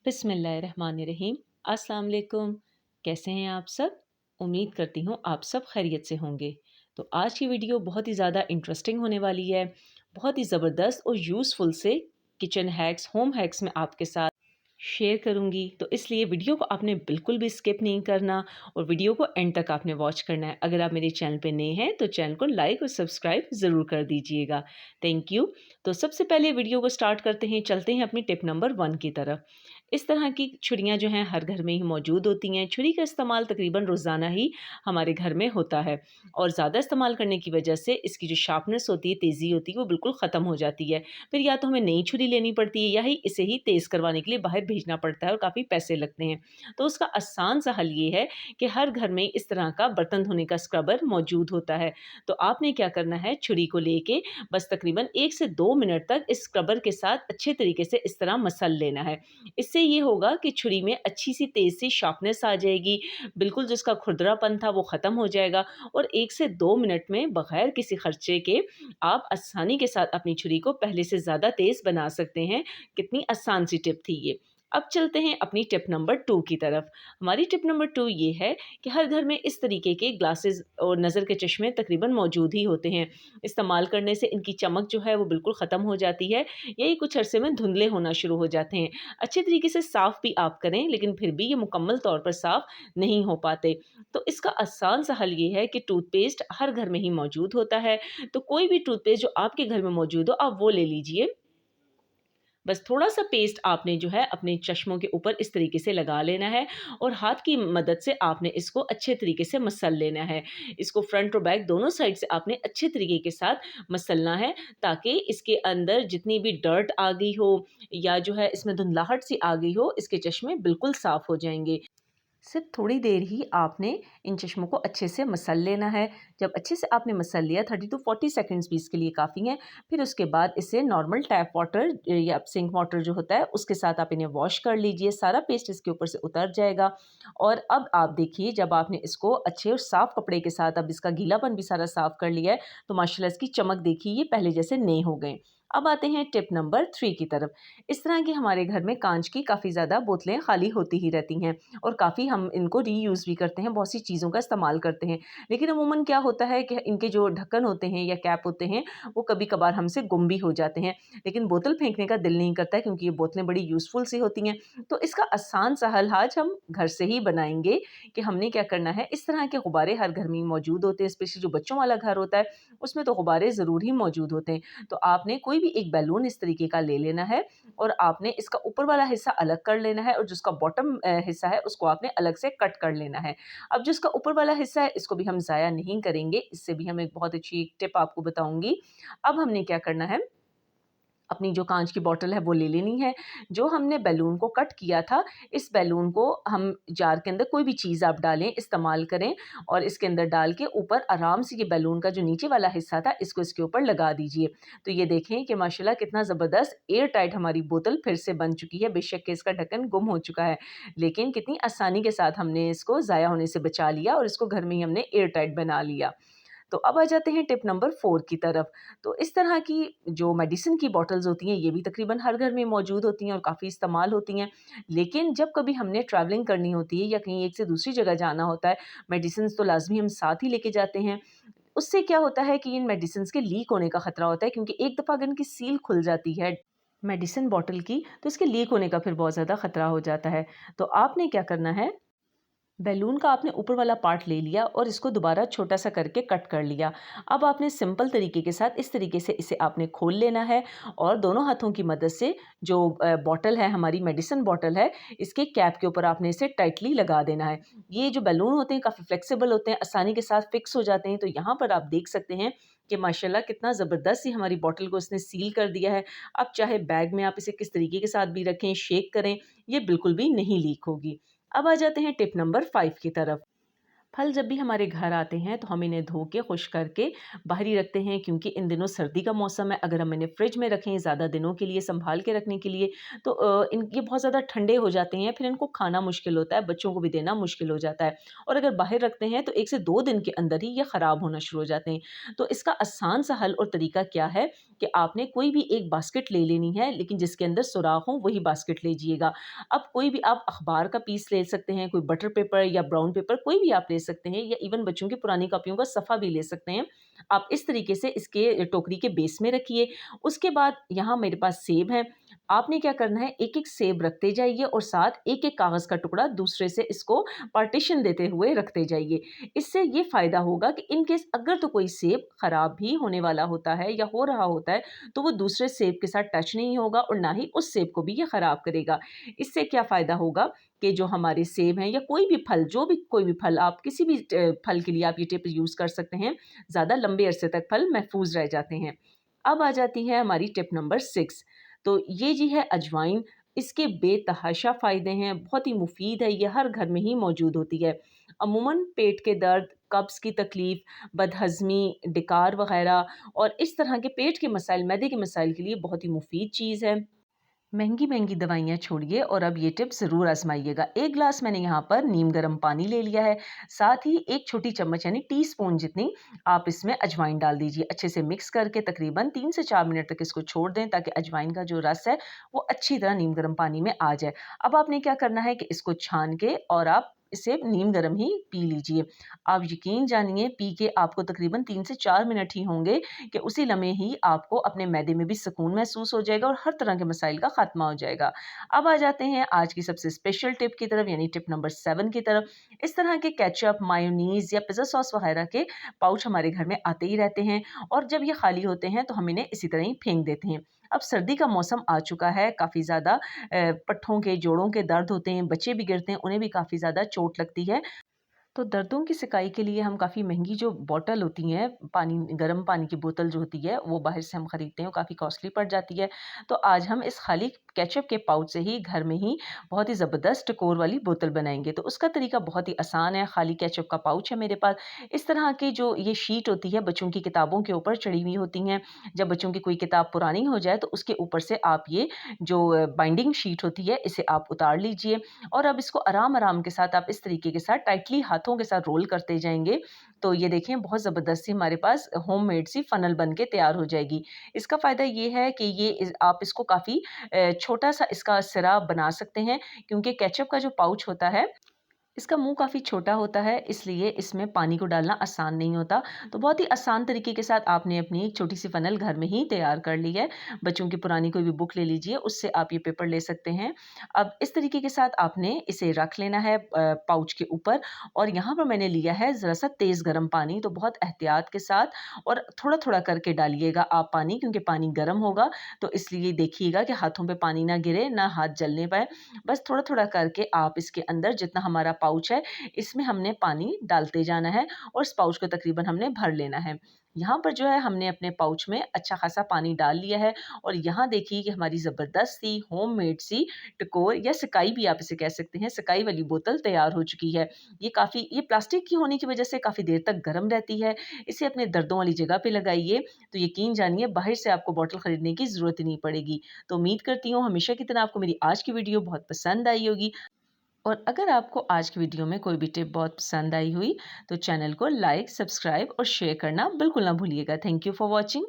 बिस्मिल्लाहिर्रहमानिर्रहीम। अस्सलाम वालेकुम। कैसे हैं आप सब? उम्मीद करती हूँ आप सब खैरियत से होंगे। तो आज की वीडियो बहुत ही ज़्यादा इंटरेस्टिंग होने वाली है। बहुत ही ज़बरदस्त और यूज़फुल से किचन हैक्स, होम हैक्स मैं आपके साथ शेयर करूँगी। तो इसलिए वीडियो को आपने बिल्कुल भी स्किप नहीं करना और वीडियो को एंड तक आपने वॉच करना है। अगर आप मेरे चैनल पे नए हैं तो चैनल को लाइक और सब्सक्राइब ज़रूर कर दीजिएगा। Thank you. तो सबसे पहले वीडियो को स्टार्ट करते हैं, चलते हैं अपनी टिप नंबर 1 की तरफ। इस तरह की छुरियाँ जो हैं हर घर में ही मौजूद होती हैं। छुरी का इस्तेमाल तकरीबन रोज़ाना ही हमारे घर में होता है और ज़्यादा इस्तेमाल करने की वजह से इसकी जो शार्पनेस होती है, तेज़ी होती है, वो बिल्कुल ख़त्म हो जाती है। फिर या तो हमें नई छुरी लेनी पड़ती है या ही इसे ही तेज़ करवाने के लिए बाहर भेजना पड़ता है और काफ़ी पैसे लगते हैं। तो उसका आसान सा हल ये है कि हर घर में इस तरह का बर्तन धोने का स्क्रबर मौजूद होता है। तो आपने क्या करना है, छुरी को लेके बस तकरीबन 1 से 2 मिनट तक इस स्क्रबर के साथ अच्छे तरीके से इस तरह मसल लेना है। इससे ये होगा कि छुरी में अच्छी-सी तेज़-सी शार्पनेस आ जाएगी, बिल्कुल जो उसका खुरदरापन था वो ख़त्म हो जाएगा और 1 से 2 मिनट में बग़ैर किसी खर्चे के आप आसानी के साथ अपनी छुरी को पहले से ज़्यादा तेज़ बना सकते हैं। कितनी आसान सी टिप थी ये। अब चलते हैं अपनी टिप नंबर 2 की तरफ। हमारी टिप नंबर 2 ये है कि हर घर में इस तरीके के ग्लासेस और नज़र के चश्मे तकरीबन मौजूद ही होते हैं। इस्तेमाल करने से इनकी चमक जो है वो बिल्कुल ख़त्म हो जाती है। यही कुछ अरसे में धुंधले होना शुरू हो जाते हैं। अच्छे तरीके से साफ़ भी आप करें लेकिन फिर भी ये मुकम्मल तौर पर साफ़ नहीं हो पाते। तो इसका आसान सा हल ये है कि टूथपेस्ट हर घर में ही मौजूद होता है। तो कोई भी टूथपेस्ट जो आपके घर में मौजूद हो आप वो ले लीजिए। बस थोड़ा-सा पेस्ट आपने जो है अपने चश्मों के ऊपर इस तरीके से लगा लेना है और हाथ की मदद से आपने इसको अच्छे तरीके से मसल लेना है। इसको फ्रंट और बैक दोनों साइड से आपने अच्छे तरीके के साथ मसलना है ताकि इसके अंदर जितनी भी डर्ट आ गई हो या जो है इसमें धुंधलाहट सी आ गई हो, इसके चश्मे बिल्कुल साफ़ हो जाएँगे। सिर्फ थोड़ी देर ही आपने इन चश्मों को अच्छे से मसल लेना है। जब अच्छे से आपने मसल लिया 30 टू 40 सेकंड्स भी इसके लिए काफ़ी हैं। फिर उसके बाद इसे नॉर्मल टैप वाटर या सिंक वाटर जो होता है उसके साथ आप इन्हें वॉश कर लीजिए। सारा पेस्ट इसके ऊपर से उतर जाएगा और अब आप देखिए जब आपने इसको अच्छे और साफ़ कपड़े के साथ अब इसका गीलापन भी सारा साफ़ कर लिया है तो माशाल्लाह इसकी चमक देखिए ये पहले जैसे नए हो गए। अब आते हैं टिप नंबर 3 की तरफ। इस तरह की हमारे घर में काँच की काफ़ी ज़्यादा बोतलें खाली होती ही रहती हैं। और काफ़ी हम इनको रीयूज़ भी करते हैं, बहुत सी चीज़ों का इस्तेमाल करते हैं। लेकिन अमूमन क्या होता है कि इनके जो ढक्कन होते हैं या कैप होते हैं, वो कभी-कभार हमसे गुम भी हो जाते हैं। लेकिन बोतल फेंकने का दिल नहीं करता है क्योंकि ये बोतलें बड़ी यूज़फुल सी होती हैं। तो इसका आसान सा हल आज हम घर से ही बनाएँगे कि हमने क्या करना है, इस तरह के गुब्बारे हर घर में मौजूद होते हैं, स्पेशली जो बच्चों वाला घर होता है, उसमें तो गुब्बारे ज़रूर ही मौजूद होते हैं। तो आपने कोई भी एक बैलून इस तरीके का ले लेना है और आपने इसका ऊपर वाला हिस्सा अलग कर लेना है और जो उसका बॉटम हिस्सा है उसको आपने अलग से कट कर लेना है। अब जो इसका ऊपर वाला हिस्सा है इसको भी हम ज़ाया नहीं करेंगे, इससे भी हम एक बहुत अच्छी टिप आपको बताऊँगी। अब हमने क्या करना है, अपनी जो काँच की बॉटल है वो ले लेनी है। जो हमने बैलून को कट किया था, इस बैलून को हम जार के अंदर कोई भी चीज़ आप डालें, इस्तेमाल करें और इसके अंदर डाल के ऊपर आराम से ये बैलून का जो नीचे वाला हिस्सा था, इसको इसके ऊपर लगा दीजिए। तो ये देखें कि माशाल्लाह कितना ज़बरदस्त एयर टाइट हमारी बोतल फिर से बन चुकी है। बेशक कि इसका ढक्कन गुम हो चुका है, लेकिन कितनी आसानी के साथ हमने इसको ज़ाया होने से बचा लिया और इसको घर में ही हमने एयर टाइट बना लिया। तो अब आ जाते हैं टिप नंबर 4 की तरफ। तो इस तरह की जो मेडिसिन की बॉटल्स होती हैं, ये भी तकरीबन हर घर में मौजूद होती हैं और काफ़ी इस्तेमाल होती हैं। लेकिन जब कभी हमने ट्रैवलिंग करनी होती है या कहीं एक से दूसरी जगह जाना होता है, मेडिसिन्स तो लाज़मी हम साथ ही लेके जाते हैं। उससे क्या होता है कि इन मेडिसिन्स के लीक होने का खतरा होता है क्योंकि एक दफ़ा अगर इनकी सील खुल जाती है मेडिसिन बॉटल की, तो इसके लीक होने का फिर बहुत ज़्यादा खतरा हो जाता है। तो आपने क्या करना है, बैलून का आपने ऊपर वाला पार्ट ले लिया और इसको दोबारा छोटा-सा करके कट कर लिया। अब आपने सिंपल तरीके के साथ इस तरीके से इसे आपने खोल लेना है और दोनों हाथों की मदद से जो बॉटल है, हमारी मेडिसिन बॉटल है, इसके कैप के ऊपर आपने इसे टाइटली लगा देना है। ये जो बैलून होते हैं काफ़ी फ्लेक्सिबल होते हैं, आसानी के साथ फिक्स हो जाते हैं। तो यहाँ पर आप देख सकते हैं कि माशाल्लाह कितना ज़बरदस्त सी हमारी बॉटल को इसने सील कर दिया है। अब चाहे बैग में आप इसे किस तरीके के साथ भी रखें, शेक करें, ये बिल्कुल भी नहीं लीक होगी। अब आ जाते हैं टिप नंबर 5 की तरफ। फल जब भी हमारे घर आते हैं तो हम इन्हें धो के खुश करके बाहर ही रखते हैं, क्योंकि इन दिनों सर्दी का मौसम है। अगर हम इन्हें फ्रिज में रखें ज़्यादा दिनों के लिए संभाल के रखने के लिए तो ये बहुत ज़्यादा ठंडे हो जाते हैं, फिर इनको खाना मुश्किल होता है, बच्चों को भी देना मुश्किल हो जाता है। और अगर बाहर रखते हैं तो 1 से 2 दिन के अंदर ही ये ख़राब होना शुरू हो जाते हैं। तो इसका आसान सा हल और तरीका क्या है कि आपने कोई भी एक बास्केट ले लेनी है, लेकिन जिसके अंदर सुराख हो वही बास्केट लीजिएगा। अब कोई भी आप अखबार का पीस ले सकते हैं, कोई बटर पेपर या ब्राउन पेपर कोई भी आप ले सकते हैं, या इवन बच्चों की पुरानी कॉपियों का सफ़ा भी ले सकते हैं। आप इस तरीके से इसके टोकरी के बेस में रखिए। उसके बाद यहाँ मेरे पास सेब हैं। आपने क्या करना है, एक-एक सेब रखते जाइए और साथ एक-एक कागज़ का टुकड़ा दूसरे से इसको पार्टीशन देते हुए रखते जाइए। इससे ये फ़ायदा होगा कि इन केस अगर तो कोई सेब ख़राब भी होने वाला होता है या हो रहा होता है, तो वो दूसरे सेब के साथ टच नहीं होगा और ना ही उस सेब को भी ये ख़राब करेगा। इससे क्या फ़ायदा होगा कि जो हमारे सेब हैं या कोई भी फल, जो भी कोई भी फल, आप किसी भी फल के लिए आप ये टिप यूज़ कर सकते हैं, ज़्यादा लंबे अरसे तक फल महफूज़ रह जाते हैं। अब आ जाती है हमारी टिप नंबर 6। तो ये जी है अजवाइन। इसके बेतहाशा फ़ायदे हैं, बहुत ही मुफ़ीद है, ये हर घर में ही मौजूद होती है। अमूमन पेट के दर्द, कब्ज़ की तकलीफ़, बदहज़मी, डकार वग़ैरह और इस तरह के पेट के मसाइल, मैदे के मसाइल के लिए बहुत ही मुफ़ीद चीज़ है। महँगी-महँगी दवाइयाँ छोड़िए और अब ये टिप ज़रूर आज़माइएगा। 1 ग्लास मैंने यहाँ पर नीम गर्म पानी ले लिया है, साथ ही 1 छोटी चम्मच यानी टीस्पून जितनी आप इसमें अजवाइन डाल दीजिए। अच्छे से मिक्स करके तकरीबन 3 से 4 मिनट तक इसको छोड़ दें, ताकि अजवाइन का जो रस है वो अच्छी तरह नीम गर्म पानी में आ जाए। अब आपने क्या करना है कि इसको छान के और आप इसे नीम गर्म ही पी लीजिए। आप यकीन जानिए, पी के आपको तकरीबन 3 से 4 मिनट ही होंगे कि उसी लम्हे ही आपको अपने मैदे में भी सुकून महसूस हो जाएगा और हर तरह के मसाइल का खात्मा हो जाएगा। अब आ जाते हैं आज की सबसे स्पेशल टिप की तरफ, यानी टिप नंबर 7 की तरफ। इस तरह के केचप, मायोनीज़ या पिज़्ज़ा सॉस वगैरह के पाउच हमारे घर में आते ही रहते हैं, और जब ये खाली होते हैं तो हम इन्हें इसी तरह ही फेंक देते हैं। अब सर्दी का मौसम आ चुका है, काफ़ी ज़्यादा पट्ठों के, जोड़ों के दर्द होते हैं, बच्चे भी गिरते हैं, उन्हें भी काफ़ी ज़्यादा चोट लगती है। तो दर्दों की सिकाई के लिए हम काफ़ी महँगी जो बॉटल होती हैं, पानी, गर्म पानी की बोतल जो होती है, वो बाहर से हम खरीदते हैं, वो काफ़ी कॉस्टली पड़ जाती है। तो आज हम इस खाली केचअप के पाउच से ही घर में ही बहुत ही ज़बरदस्त डेकोर वाली बोतल बनाएँगे। तो उसका तरीका बहुत ही आसान है। खाली केचअप का पाउच है मेरे पास। इस तरह की जो ये शीट होती है, बच्चों की किताबों के ऊपर चढ़ी हुई होती हैं। जब बच्चों की कोई किताब पुरानी हो जाए तो उसके ऊपर से आप ये जो बाइंडिंग शीट होती है, इसे आप उतार लीजिए और अब इसको आराम-आराम के साथ आप इस तरीके के साथ टाइटली हाथों के साथ रोल करते जाएँगे। तो ये देखें, बहुत ज़बरदस्त सी हमारे पास होममेड सी फ़नल बन के तैयार हो जाएगी। इसका फ़ायदा ये है कि ये आप इसको काफ़ी छोटा-सा इसका सिरा बना सकते हैं, क्योंकि केचअप का जो पाउच होता है, इसका मुँह काफ़ी छोटा होता है, इसलिए इसमें पानी को डालना आसान नहीं होता। तो बहुत ही आसान तरीके के साथ आपने अपनी एक छोटी-सी फ़नल घर में ही तैयार कर ली है। बच्चों की पुरानी कोई भी बुक ले लीजिए, उससे आप ये पेपर ले सकते हैं। अब इस तरीके के साथ आपने इसे रख लेना है पाउच के ऊपर, और यहाँ पर मैंने लिया है ज़रा-सा तेज़ गरम पानी, तो बहुत एहतियात के साथ और थोड़ा-थोड़ा करके डालिएगा आप पानी, क्योंकि पानी गर्म होगा, तो इसलिए देखिएगा कि हाथों पे पानी ना गिरे, ना हाथ जलने पाए। बस थोड़ा-थोड़ा करके आप इसके अंदर जितना हमारा पाउच है, इसमें हमने पानी डालते जाना है और इस पाउच को तकरीबन हमने भर लेना है। यहाँ पर जो है हमने अपने पाउच में अच्छा खासा पानी डाल लिया है, और यहाँ देखिए कि हमारी ज़बरदस्त सी होममेड सी डेकोर या सिकाई भी आप इसे कह सकते हैं, सिकाई वाली बोतल तैयार हो चुकी है। ये प्लास्टिक की होने की वजह से काफ़ी देर तक गर्म रहती है। इसे अपने दर्दों वाली जगह पे लगाइए, तो यकीन जानिए बाहर से आपको बॉटल खरीदने की ज़रूरत ही नहीं पड़ेगी। तो उम्मीद करती हूँ हमेशा की तरह आपको मेरी आज की वीडियो बहुत पसंद आई होगी, और अगर आपको आज की वीडियो में कोई भी टिप बहुत पसंद आई हुई, तो चैनल को लाइक, सब्सक्राइब और शेयर करना बिल्कुल ना भूलिएगा। Thank you for watching.